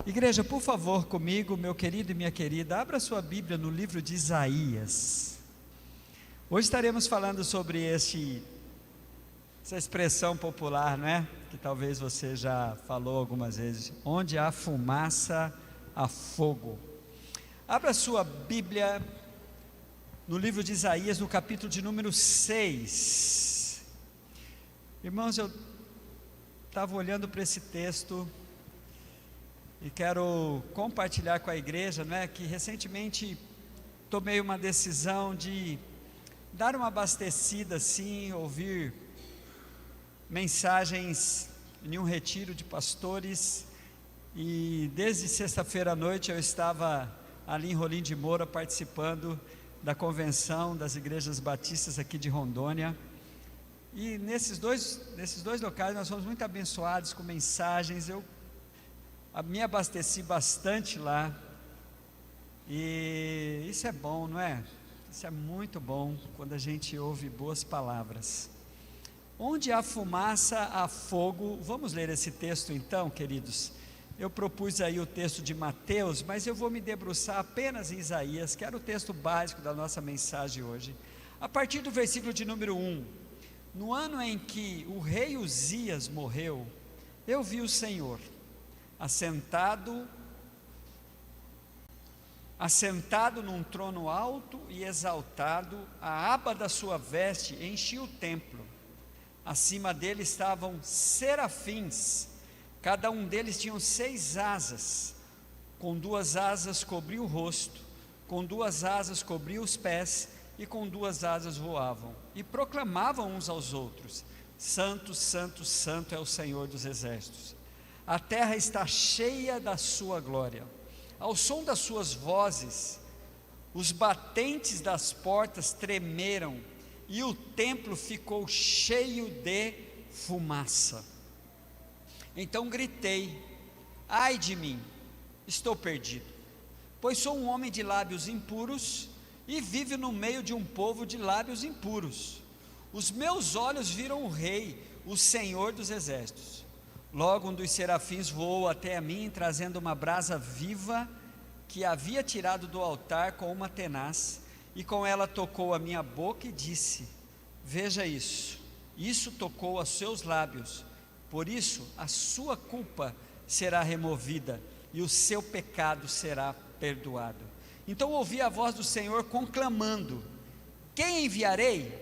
Igreja, por favor, comigo, meu querido e minha querida, abra sua Bíblia no livro de Isaías. Hoje estaremos falando sobre essa expressão popular, não é? Que talvez você já falou algumas vezes: onde há fumaça, há fogo. Abra sua Bíblia no livro de Isaías, no capítulo de número 6. Irmãos, eu estava olhando para esse texto e quero compartilhar com a igreja, não é, que recentemente tomei uma decisão de dar uma abastecida, sim, ouvir mensagens em um retiro de pastores, e desde sexta-feira à noite eu estava ali em Rolim de Moura participando da convenção das igrejas batistas aqui de Rondônia, e nesses dois locais nós fomos muito abençoados com mensagens. Eu me abasteci bastante lá, e isso é bom, não é? Isso é muito bom quando a gente ouve boas palavras. Onde há fumaça, há fogo. Vamos ler esse texto então, queridos. Eu propus aí o texto de Mateus, mas eu vou me debruçar apenas em Isaías, que era o texto básico da nossa mensagem hoje. A partir do versículo de número 1: no ano em que o rei Uzias morreu, eu vi o Senhor assentado num trono alto e exaltado. A aba da sua veste enchia o templo. Acima dele estavam serafins, cada um deles tinha 6 asas, com 2 asas cobria o rosto, com 2 asas cobria os pés, e com 2 asas voavam, e proclamavam uns aos outros: Santo, Santo, Santo é o Senhor dos exércitos. A terra está cheia da sua glória. Ao som das suas vozes, os batentes das portas tremeram, e o templo ficou cheio de fumaça. Então gritei: ai de mim, estou perdido, pois sou um homem de lábios impuros, e vivo no meio de um povo de lábios impuros. Os meus olhos viram o Rei, o Senhor dos exércitos. Logo um dos serafins voou até a mim, trazendo uma brasa viva que havia tirado do altar com uma tenaz, e com ela tocou a minha boca e disse: veja isso tocou aos seus lábios, por isso a sua culpa será removida e o seu pecado será perdoado. Então ouvi a voz do Senhor conclamando: quem enviarei?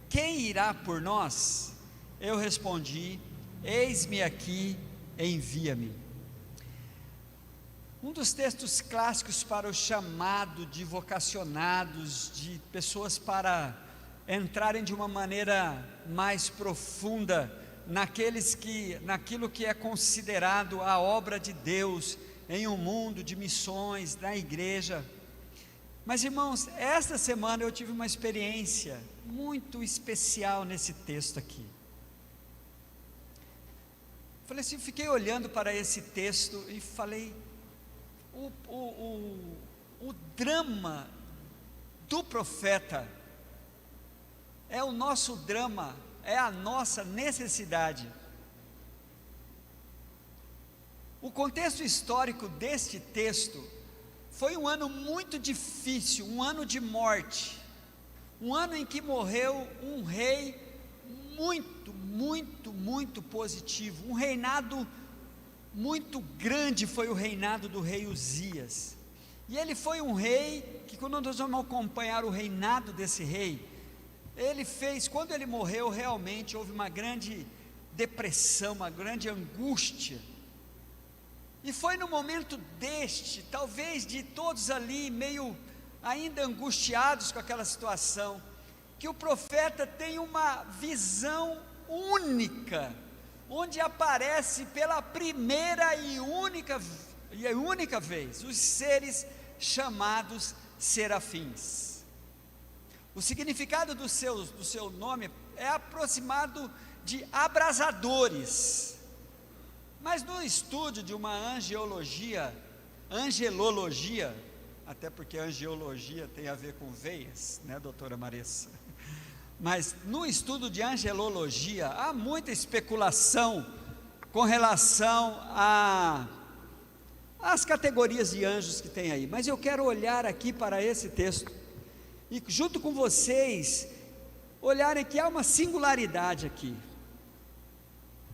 Quem irá por nós? Eu respondi: eis-me aqui, envia-me. Um dos textos clássicos para o chamado de vocacionados, de pessoas para entrarem de uma maneira mais profunda naquilo que é considerado a obra de Deus em um mundo de missões, na igreja. Mas, irmãos, esta semana eu tive uma experiência muito especial nesse texto aqui. Falei assim, fiquei olhando para esse texto e falei: o drama do profeta é o nosso drama, é a nossa necessidade. O contexto histórico deste texto foi um ano muito difícil, um ano de morte, um ano em que morreu um rei muito positivo, um reinado muito grande. Foi o reinado do rei Uzias, e ele foi um rei que, quando nós vamos acompanhar o reinado desse rei, quando ele morreu, realmente houve uma grande depressão, uma grande angústia, e foi no momento talvez de todos ali meio ainda angustiados com aquela situação, que o profeta tem uma visão única, onde aparece pela primeira e única vez os seres chamados serafins. O significado do seu nome é aproximado de abrasadores, mas no estudo de uma angelologia, até porque angiologia tem a ver com veias, né, doutora Marissa? Mas no estudo de angelologia há muita especulação com relação as categorias de anjos que tem aí, mas eu quero olhar aqui para esse texto, e junto com vocês, olharem que há uma singularidade aqui.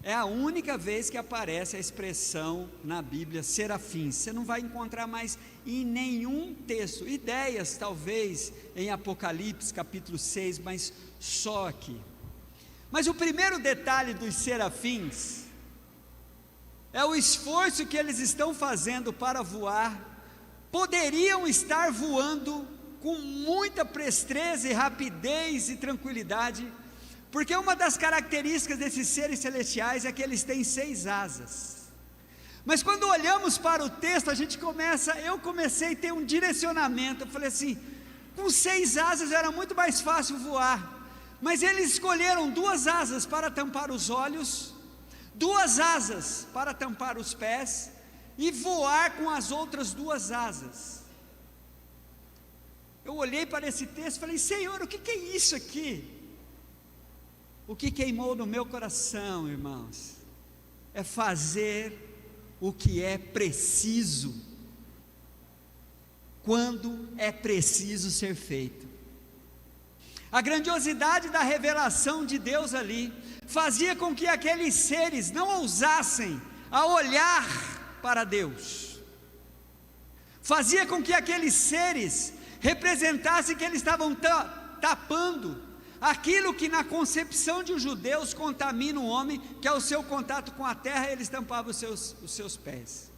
É a única vez que aparece a expressão na Bíblia serafins. Você não vai encontrar mais em nenhum texto. Ideias talvez em Apocalipse capítulo 6, mas só aqui. Mas o primeiro detalhe dos serafins é o esforço que eles estão fazendo para voar. Poderiam estar voando com muita presteza e rapidez e tranquilidade, porque uma das características desses seres celestiais é que eles têm 6 asas. Mas quando olhamos para o texto, eu comecei a ter um direcionamento. Eu falei assim, com 6 asas era muito mais fácil voar, mas eles escolheram 2 asas para tampar os olhos, 2 asas para tampar os pés, e voar com as outras 2 asas. Eu olhei para esse texto e falei, Senhor, o que é isso aqui? O que queimou no meu coração, irmãos, é fazer o que é preciso, quando é preciso ser feito. A grandiosidade da revelação de Deus ali, fazia com que aqueles seres não ousassem a olhar para Deus, fazia com que aqueles seres representassem que eles estavam tapando aquilo que na concepção de os judeus contamina o homem, que é o seu contato com a terra. Eles tampavam os seus pés.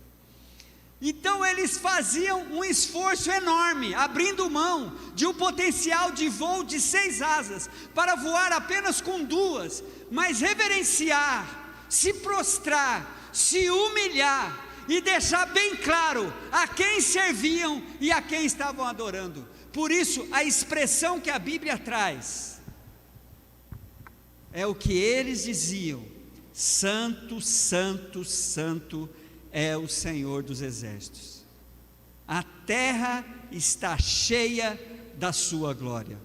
Então eles faziam um esforço enorme, abrindo mão de um potencial de voo de 6 asas, para voar apenas com 2, mas reverenciar, se prostrar, se humilhar, e deixar bem claro a quem serviam e a quem estavam adorando. Por isso a expressão que a Bíblia traz é o que eles diziam: Santo, Santo, Santo é o Senhor dos exércitos, a terra está cheia da sua glória.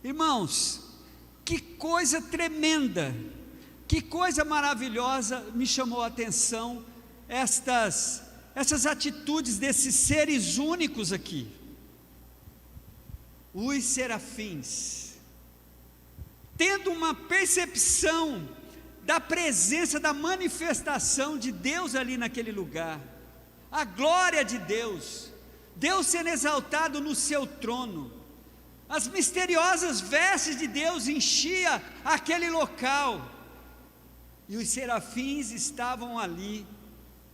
Irmãos, que coisa tremenda, que coisa maravilhosa me chamou a atenção essas atitudes desses seres únicos aqui. Os serafins, tendo uma percepção da presença, da manifestação de Deus ali naquele lugar, a glória de Deus, Deus sendo exaltado no seu trono, as misteriosas vestes de Deus enchia aquele local, e os serafins estavam ali,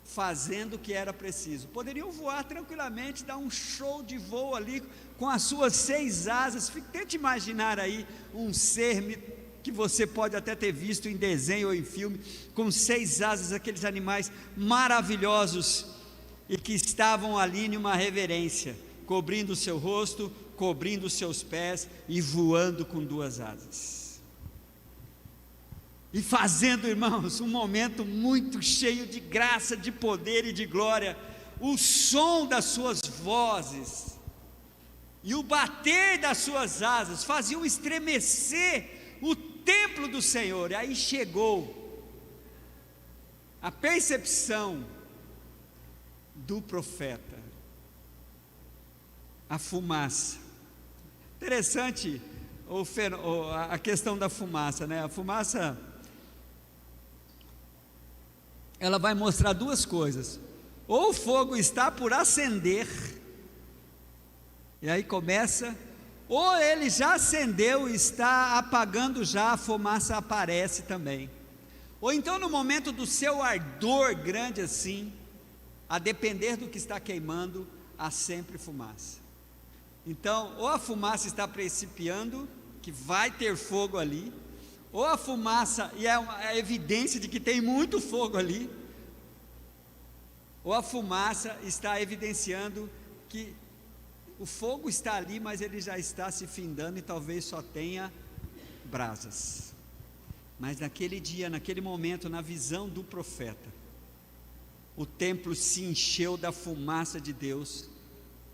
fazendo o que era preciso. Poderiam voar tranquilamente, dar um show de voo ali, com as suas 6 asas. Tente imaginar aí um ser que você pode até ter visto em desenho ou em filme, com 6 asas, aqueles animais maravilhosos, e que estavam ali em uma reverência, cobrindo o seu rosto, cobrindo os seus pés, e voando com 2 asas. E fazendo, irmãos, um momento muito cheio de graça, de poder e de glória. O som das suas vozes e o bater das suas asas faziam estremecer o templo do Senhor. E aí chegou a percepção do profeta, a fumaça. Interessante a questão da fumaça, né? A fumaça, ela vai mostrar 2 coisas: ou o fogo está por acender, e aí começa, ou ele já acendeu e está apagando já, a fumaça aparece também. Ou então no momento do seu ardor grande assim, a depender do que está queimando, há sempre fumaça. Então, ou a fumaça está principiando, que vai ter fogo ali, ou a fumaça, e é a evidência de que tem muito fogo ali, ou a fumaça está evidenciando que o fogo está ali, mas ele já está se findando e talvez só tenha brasas. Mas naquele dia, naquele momento, na visão do profeta, o templo se encheu da fumaça de Deus,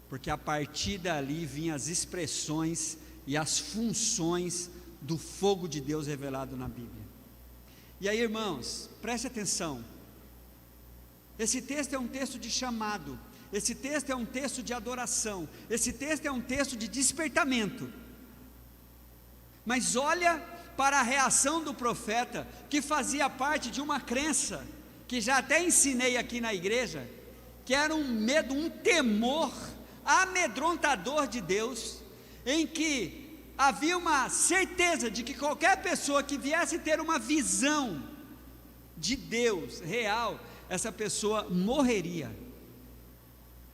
porque a partir dali vinham as expressões e as funções do fogo de Deus revelado na Bíblia. E aí, irmãos, preste atenção, Esse texto é um texto de chamado, esse texto é um texto de adoração, esse texto é um texto de despertamento. Mas olha para a reação do profeta, que fazia parte de uma crença, que já até ensinei aqui na igreja, que era um medo, um temor amedrontador de Deus, em que havia uma certeza de que qualquer pessoa que viesse ter uma visão de Deus real, essa pessoa morreria.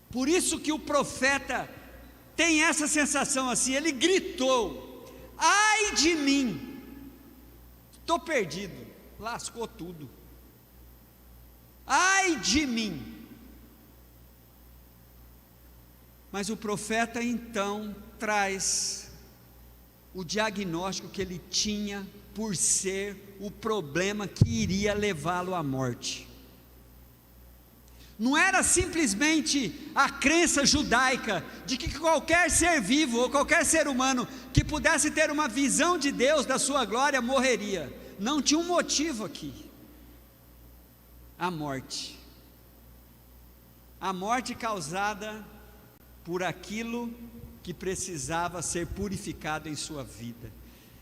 Por isso que o profeta tem essa sensação assim, ele gritou: ai de mim, estou perdido, lascou tudo, ai de mim. Mas o profeta então traz o diagnóstico que ele tinha por ser o problema que iria levá-lo à morte. Não era simplesmente a crença judaica de que qualquer ser vivo ou qualquer ser humano que pudesse ter uma visão de Deus, da sua glória, morreria. Não, tinha um motivo aqui: a morte. A morte causada por aquilo que precisava ser purificado em sua vida.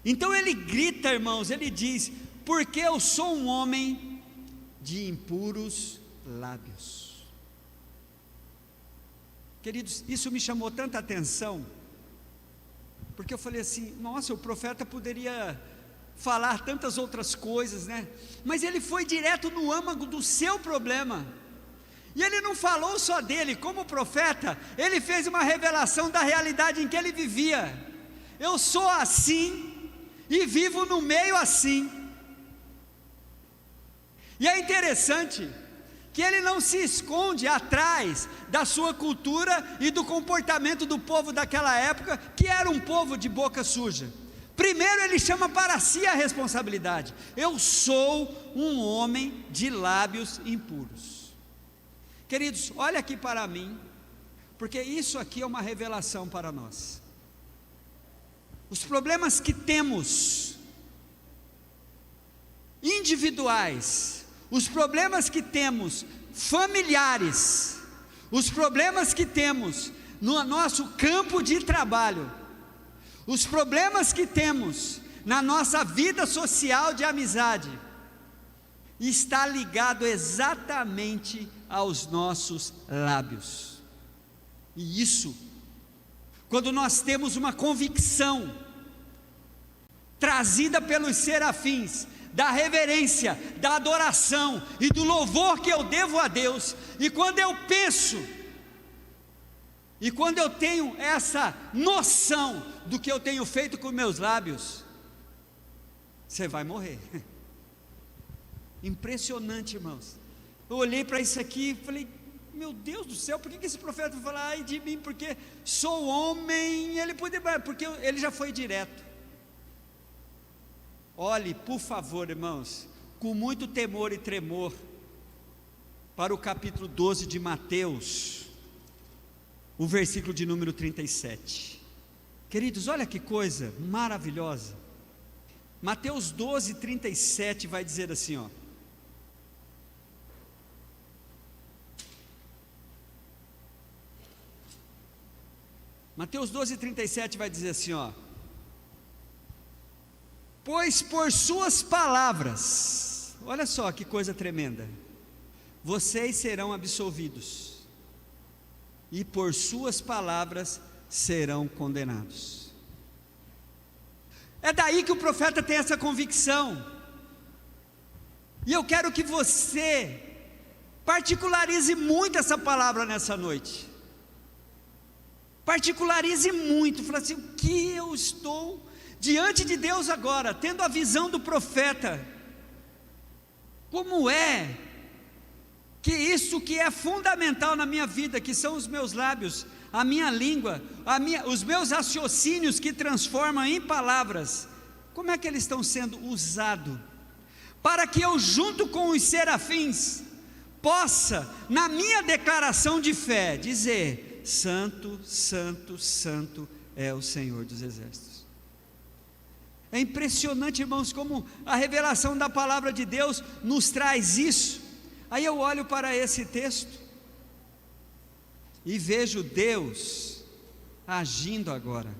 Então ele grita, irmãos, ele diz: porque eu sou um homem de impuros lábios. Queridos, isso me chamou tanta atenção, porque eu falei assim: nossa, o profeta poderia falar tantas outras coisas, né? Mas ele foi direto no âmago do seu problema. E ele não falou só dele, como profeta, ele fez uma revelação da realidade em que ele vivia. Eu sou assim e vivo no meio assim. E é interessante que ele não se esconde atrás da sua cultura e do comportamento do povo daquela época, que era um povo de boca suja. Primeiro ele chama para si a responsabilidade: eu sou um homem de lábios impuros. Queridos, olha aqui para mim, porque isso aqui é uma revelação para nós. Os problemas que temos, individuais, os problemas que temos familiares, os problemas que temos no nosso campo de trabalho, os problemas que temos na nossa vida social de amizade, está ligado exatamente aos nossos lábios. E isso, quando nós temos uma convicção trazida pelos serafins, da reverência, da adoração e do louvor que eu devo a Deus, e quando eu penso, e quando eu tenho essa noção do que eu tenho feito com meus lábios, você vai morrer. Impressionante, irmãos. Eu olhei para isso aqui e falei: meu Deus do céu, por que esse profeta vai falar ai de mim, porque sou homem? Ele poderia, porque ele já foi direto. Olhe, por favor, irmãos, com muito temor e tremor, para o capítulo 12 de Mateus, o versículo de número 37. Queridos, olha que coisa maravilhosa. Mateus 12, 37 vai dizer assim, ó: Mateus 12, 37 vai dizer assim, ó: pois por suas palavras, olha só que coisa tremenda, vocês serão absolvidos, e por suas palavras serão condenados. É daí que o profeta tem essa convicção, e eu quero que você particularize muito essa palavra nessa noite. Particularize muito, fala assim: o que eu estou diante de Deus agora, tendo a visão do profeta, como é que isso que é fundamental na minha vida, que são os meus lábios, a minha língua, os meus raciocínios que transformam em palavras, como é que eles estão sendo usados, para que eu, junto com os serafins, possa, na minha declaração de fé, dizer: santo, santo, santo é o Senhor dos exércitos. É impressionante, irmãos, como a revelação da palavra de Deus nos traz isso. Aí eu olho para esse texto e vejo Deus agindo agora.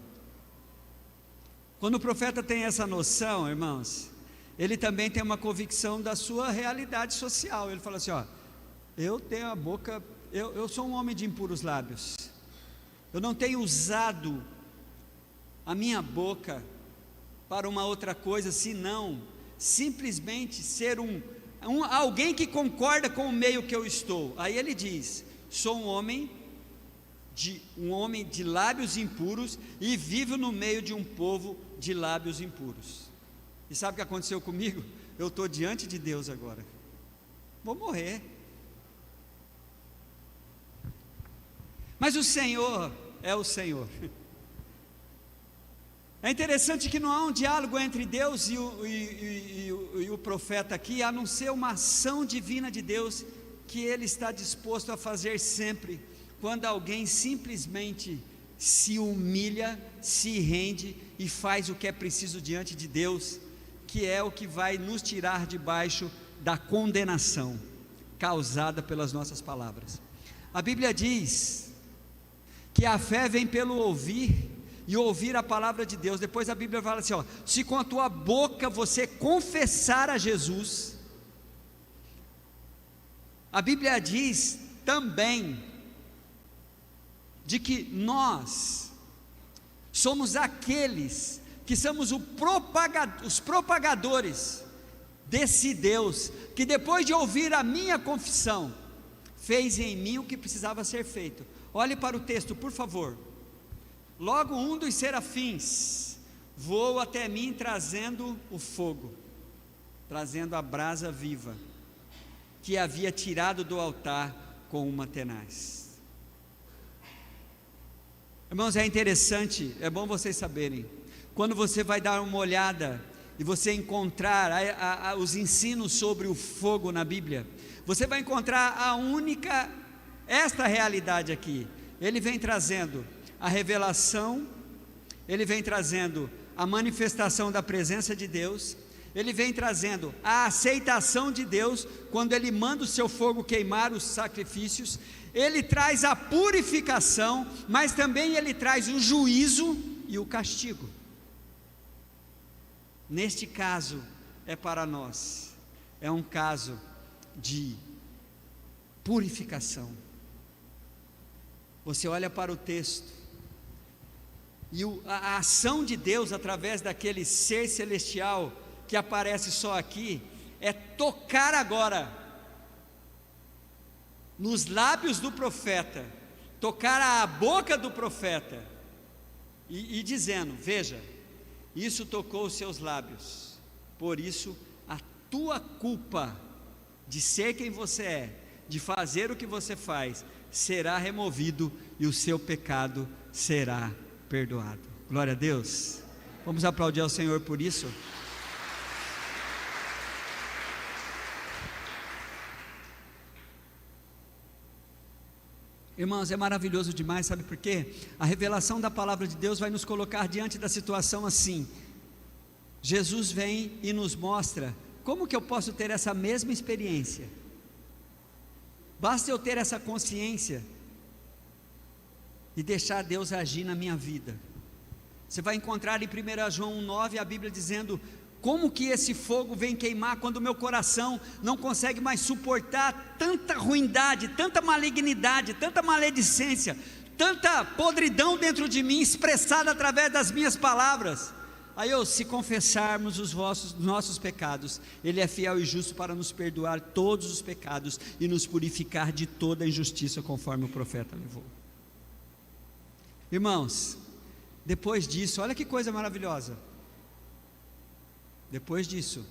Quando o profeta tem essa noção, irmãos, ele também tem uma convicção da sua realidade social. Ele fala assim: ó, eu tenho a boca, eu sou um homem de impuros lábios, eu não tenho usado a minha boca para uma outra coisa, senão simplesmente ser alguém que concorda com o meio que eu estou. Aí ele diz: sou um homem de lábios impuros e vivo no meio de um povo de lábios impuros. E sabe o que aconteceu comigo? Eu estou diante de Deus agora, vou morrer, mas o Senhor é o Senhor. É interessante que não há um diálogo entre Deus e o profeta aqui, a não ser uma ação divina de Deus, que Ele está disposto a fazer sempre, quando alguém simplesmente se humilha, se rende e faz o que é preciso diante de Deus, que é o que vai nos tirar debaixo da condenação causada pelas nossas palavras. A Bíblia diz que a fé vem pelo ouvir, e ouvir a palavra de Deus. Depois a Bíblia fala assim: ó, se com a tua boca você confessar a Jesus. A Bíblia diz também de que nós somos aqueles que somos os propagadores desse Deus, que depois de ouvir a minha confissão, fez em mim o que precisava ser feito. Olhe para o texto, por favor. Logo um dos serafins voa até mim, trazendo o fogo, trazendo a brasa viva, que havia tirado do altar com uma tenaz. Irmãos, é interessante, é bom vocês saberem, quando você vai dar uma olhada e você encontrar os ensinos sobre o fogo na Bíblia, você vai encontrar esta realidade aqui. Ele vem trazendo a revelação, ele vem trazendo a manifestação da presença de Deus, ele vem trazendo a aceitação de Deus, quando ele manda o seu fogo queimar os sacrifícios, ele traz a purificação, mas também ele traz o juízo e o castigo. Neste caso, é para nós, é um caso de purificação. Você olha para o texto, e a ação de Deus através daquele ser celestial que aparece só aqui, é tocar agora nos lábios do profeta, tocar a boca do profeta, e dizendo: veja, isso tocou os seus lábios, por isso a tua culpa de ser quem você é, de fazer o que você faz, será removido, e o seu pecado será perdoado. Glória a Deus. Vamos aplaudir ao Senhor por isso. Irmãos, é maravilhoso demais, sabe por quê? A revelação da palavra de Deus vai nos colocar diante da situação assim. Jesus vem e nos mostra como que eu posso ter essa mesma experiência. Basta eu ter essa consciência e deixar Deus agir na minha vida. Você vai encontrar em 1 João 9 a Bíblia dizendo como que esse fogo vem queimar quando o meu coração não consegue mais suportar tanta ruindade, tanta malignidade, tanta maledicência, tanta podridão dentro de mim, expressada através das minhas palavras. Aí se confessarmos os nossos pecados, Ele é fiel e justo para nos perdoar todos os pecados e nos purificar de toda a injustiça, conforme o profeta levou. Irmãos, depois disso, olha que coisa maravilhosa. Depois disso,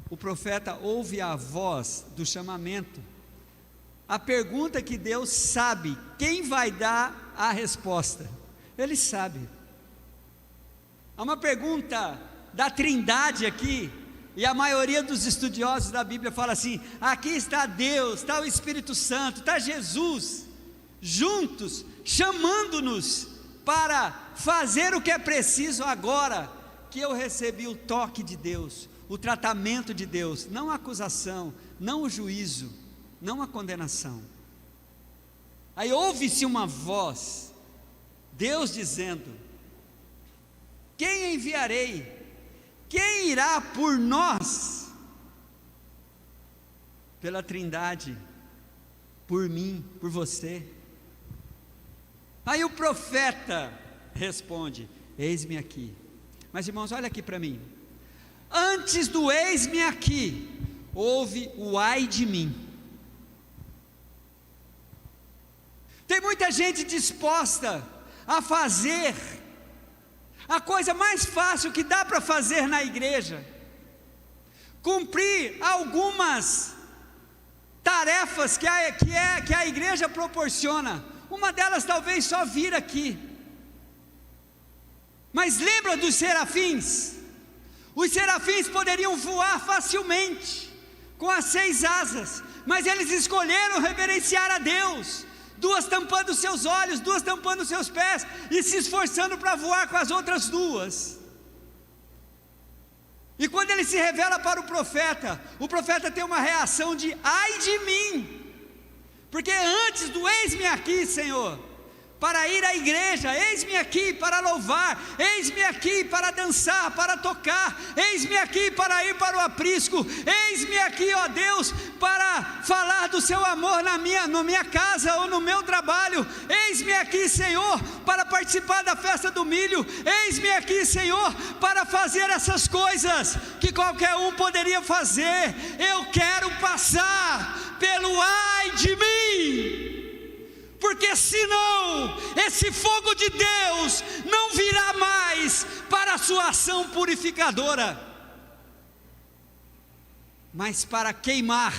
o profeta ouve a voz do chamamento. A pergunta que Deus sabe, quem vai dar a resposta? Ele sabe. Há uma pergunta da Trindade aqui, e a maioria dos estudiosos da Bíblia fala assim: aqui está Deus, está o Espírito Santo, está Jesus, juntos, chamando-nos para fazer o que é preciso agora, que eu recebi o toque de Deus, o tratamento de Deus, não a acusação, não o juízo, não a condenação. Aí ouve-se uma voz, Deus dizendo: quem enviarei? Quem irá por nós? Pela Trindade, por mim, por você. Aí o profeta responde: eis-me aqui. Mas irmãos, olha aqui para mim. Antes do eis-me aqui, houve o ai de mim. Tem muita gente disposta a fazer a coisa mais fácil que dá para fazer na igreja, cumprir algumas tarefas que a igreja proporciona. Uma delas talvez só vir aqui. Mas lembra dos serafins? Os serafins poderiam voar facilmente, com as 6 asas, mas eles escolheram reverenciar a Deus, 2 tampando os seus olhos, 2 tampando os seus pés, e se esforçando para voar com as outras 2. E quando ele se revela para o profeta tem uma reação de ai de mim, porque antes do eis-me aqui, Senhor, para ir à igreja, eis-me aqui para louvar, eis-me aqui para dançar, para tocar, eis-me aqui para ir para o aprisco, eis-me aqui, ó Deus, para falar do seu amor na minha casa ou no meu trabalho, eis-me aqui, Senhor, para participar da festa do milho, eis-me aqui, Senhor, para fazer essas coisas que qualquer um poderia fazer. Eu quero passar pelo ai de mim, porque senão esse fogo de Deus não virá mais para a sua ação purificadora, mas para queimar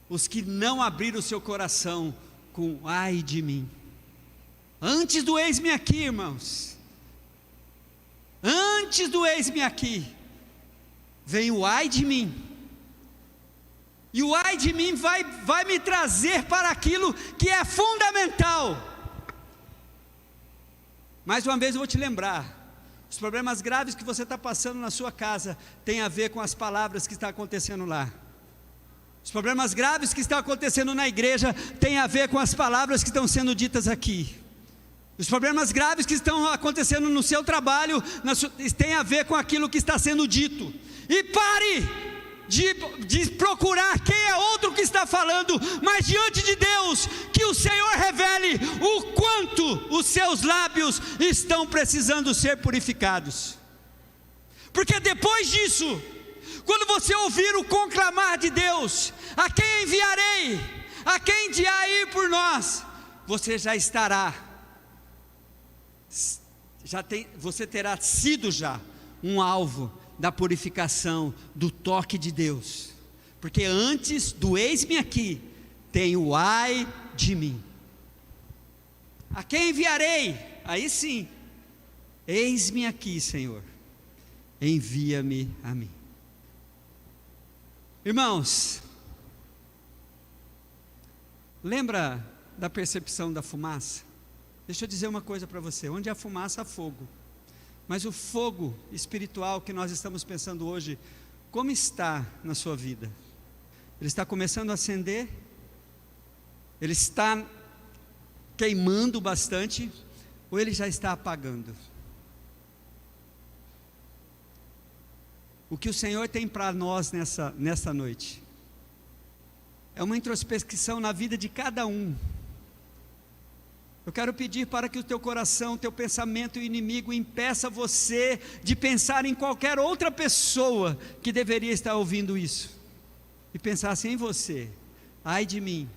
os que não abriram o seu coração com ai de mim. Antes do eis-me aqui, irmãos, antes do eis-me aqui, vem o ai de mim. E o ai de mim vai me trazer para aquilo que é fundamental. Mais uma vez eu vou te lembrar, os problemas graves que você está passando na sua casa, tem a ver com as palavras que estão acontecendo lá. Os problemas graves que estão acontecendo na igreja, tem a ver com as palavras que estão sendo ditas aqui. Os problemas graves que estão acontecendo no seu trabalho, tem a ver com aquilo que está sendo dito. E pare de procurar quem é outro que está falando, mas diante de Deus, que o Senhor revele o quanto os seus lábios estão precisando ser purificados, porque depois disso, quando você ouvir o conclamar de Deus, a quem enviarei, a quem dirá ir por nós, você já estará, você terá sido já um alvo da purificação, do toque de Deus, porque antes do eis-me aqui, tem o ai de mim. A quem enviarei? Aí sim, eis-me aqui, Senhor, envia-me a mim. Irmãos, lembra da percepção da fumaça? Deixa eu dizer uma coisa para você: onde há fumaça há fogo. Mas o fogo espiritual que nós estamos pensando hoje, como está na sua vida? Ele está começando a acender? Ele está queimando bastante? Ou ele já está apagando? O que o Senhor tem para nós nessa noite é uma introspecção na vida de cada um. Eu quero pedir para que o teu coração, teu pensamento inimigo impeça você de pensar em qualquer outra pessoa que deveria estar ouvindo isso, e pensasse em você: ai de mim,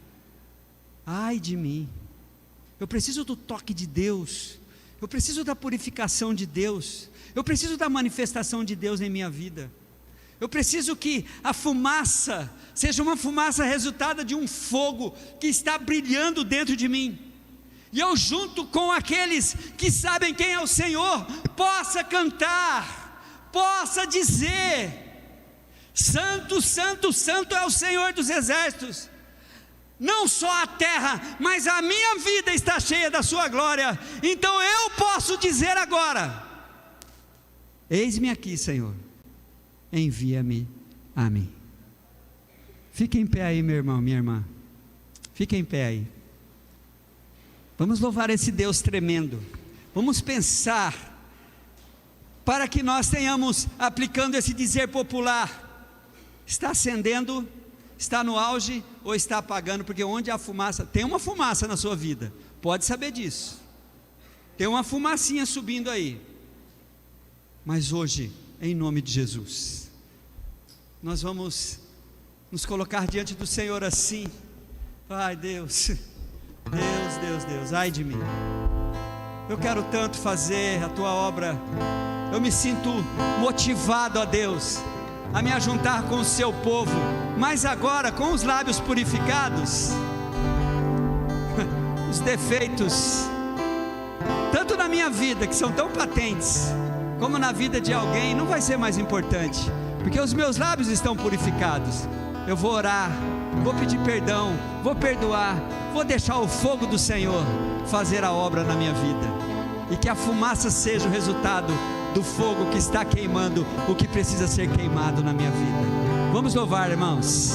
eu preciso do toque de Deus, eu preciso da purificação de Deus, eu preciso da manifestação de Deus em minha vida, eu preciso que a fumaça seja uma fumaça resultada de um fogo que está brilhando dentro de mim, e eu, junto com aqueles que sabem quem é o Senhor, possa cantar, possa dizer: santo, santo, santo é o Senhor dos exércitos. Não só a terra, mas a minha vida está cheia da sua glória. Então eu posso dizer agora: eis-me aqui, Senhor, envia-me a mim. Fique em pé aí, meu irmão, minha irmã. Fique em pé aí. Vamos louvar esse Deus tremendo. Vamos pensar, para que nós tenhamos, aplicando esse dizer popular, está acendendo, está no auge ou está apagando? Porque onde há fumaça, tem uma fumaça na sua vida, pode saber disso. Tem uma fumacinha subindo aí. Mas hoje, em nome de Jesus, nós vamos nos colocar diante do Senhor assim. Ai Deus, ai de mim. Eu quero tanto fazer a tua obra. Eu me sinto motivado, ó Deus, a me ajuntar com o seu povo, mas agora com os lábios purificados. Os defeitos, tanto na minha vida, que são tão patentes, como na vida de alguém, não vai ser mais importante, porque os meus lábios estão purificados. Eu vou orar, vou pedir perdão, vou perdoar, vou deixar o fogo do Senhor fazer a obra na minha vida, e que a fumaça seja o resultado do fogo que está queimando o que precisa ser queimado na minha vida. Vamos louvar, irmãos.